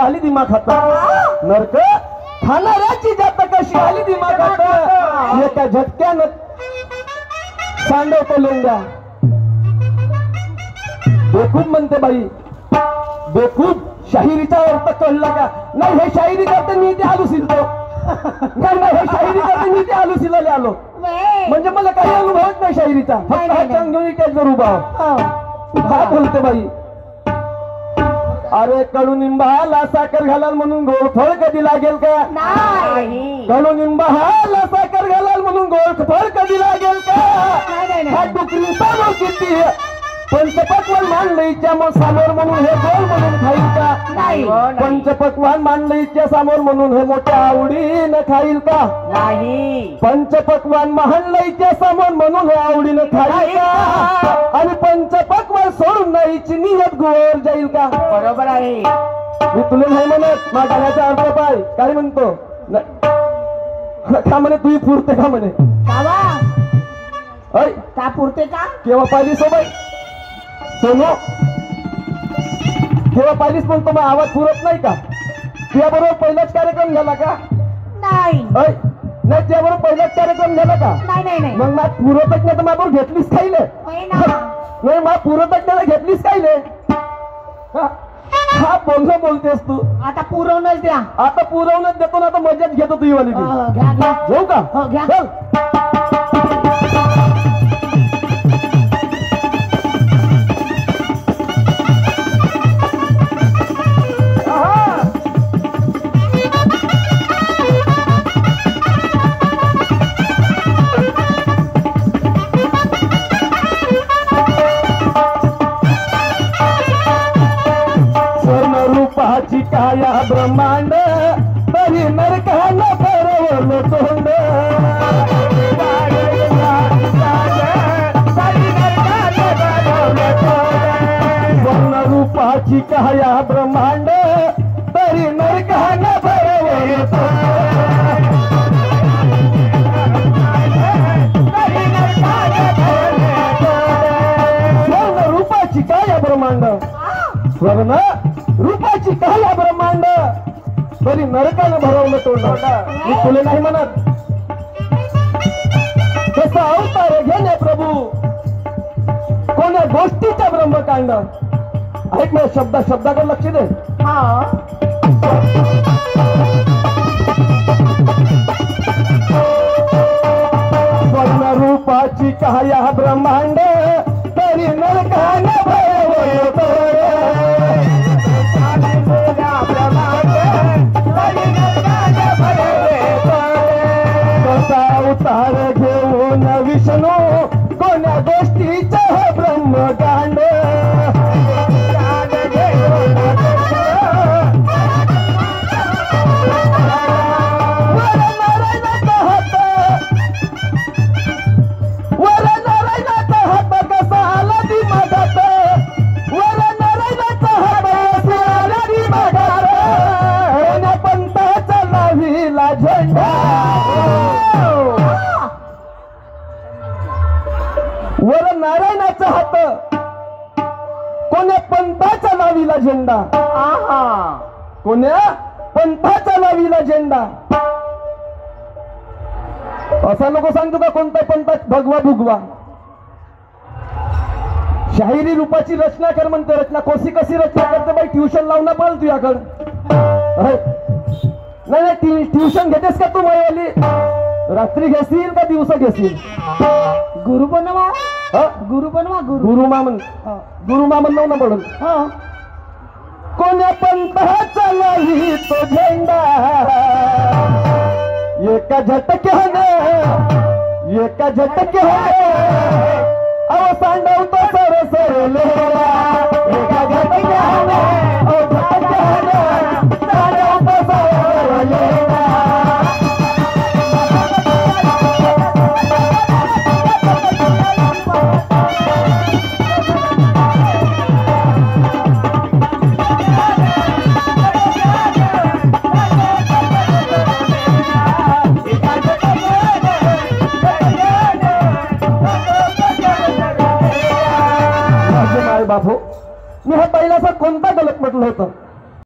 आली दिमाखात नरक खाणाऱ्याची जात कशी आली दिमाखात एका झटक्यानं सांडवतो लेंड्या बेखूब म्हणते बाई बेखूब शाहिरीचा अर्थ कळला का नाही हे शाहिरी करते मी ते आलो शिलतो नाही नाही हे शाहिरी करते मी ते आलो शिलाले आलो म्हणजे मला काही अनुभवच नाही शाहिरीचा फक्त हा चांगली उभा काय बोलते बाई अरे कडुनिंबाला साखर घालाल म्हणून गोळफळ कधी लागेल का कडुनिंबाला साखर घालाल म्हणून गोळफळ कधी लागेल का हा डुकरीचा मग किती पंचपक्वान मांडलीच्या मग समोर म्हणून हे गोल म्हणून खाईल का पंचपक्वान मांडलीच्या समोर म्हणून हे मोठ्या आवडीनं खाईल का नाही पंचपक्वान मांडलीच्या समोर म्हणून हे आवडीनं खाईल का आणि पंचपक्वान सोडून नाहीची नियत गोवर जाईल का बरोबर आहे मी तुला नाही म्हणत माझ्या गाण्याचा अर्थ पाय काय म्हणतो का म्हणे तुही पुरते का म्हणे का पुरते का केव्हा पाहिली सोबत सोनो केव्हा पाहिलीच म्हणतो मग आवाज पुरत नाही का त्याबरोबर पहिलाच कार्यक्रम झाला का नाही नाही त्याबरोबर पहिलाच कार्यक्रम झाला का नाही मग मग पुरतच नाही तर माझ्याबरोबर घेतलीच खायले नाही मग पुरतच नाही घेतलीच खायले हा बोलणं बोलतेस तू आता पुरवणच द्या आता पुरवणच देतो ना आता मजाच घेतो तू वाली घेऊ का चल काया ब्रह्मांड तरी नरकानं भरवलं तोंड वर्ण रूपाची काया ब्रह्मांड तरी नरकानं भरवलं वर्ण रूपाची काया ब्रह्मांड वर्ण रूपाची काया ब्रह्मांड तरी नरकानं भरवलं तोंड मी तुले नाही म्हणत तसा अवतार घेणे प्रभू कोण्या गोष्टीचा ब्रह्मकांड ऐक ना शब्दाकडे लक्ष दे स्वर्ण रूपाची काया ब्रह्मांड तरी नरकानं भरवलं तोंड अवतार घेऊन विष्णू कोण्या गोष्टीचा ब्रह्मकांड वर नारायणाचा हात कसा आला दिमागात वर नारायणाचा हात आला दिमागात कोण्या पंथाचा लावीला झेंडा वर नारायणाचा हात कोण्या पंथाचा लावीला झेंडा कोण्या पंथाचा लावीला झेंडा असा नको सांगतो का कोणता पंथ भगवा भुगवा शाहिरी रूपाची रचना कर म्हणते रचना कशी रचना करते बाई ट्युशन लावणं पडेल तुझ्याकडे नाही ट्युशन घेतेस का तू मायावाली रात्री घेशील का दिवसा घेशील गुरु बनवा गुरुमा म्हणणं ना पडून कोण्या पंथाचा नाही तो झेंडा एका झटक्याने अव सांडवतो सर लेला एका झटक्याने सांडवतो सर लेला बापू मी हा पहिल्याचा कोणता गलत म्हटलं होतं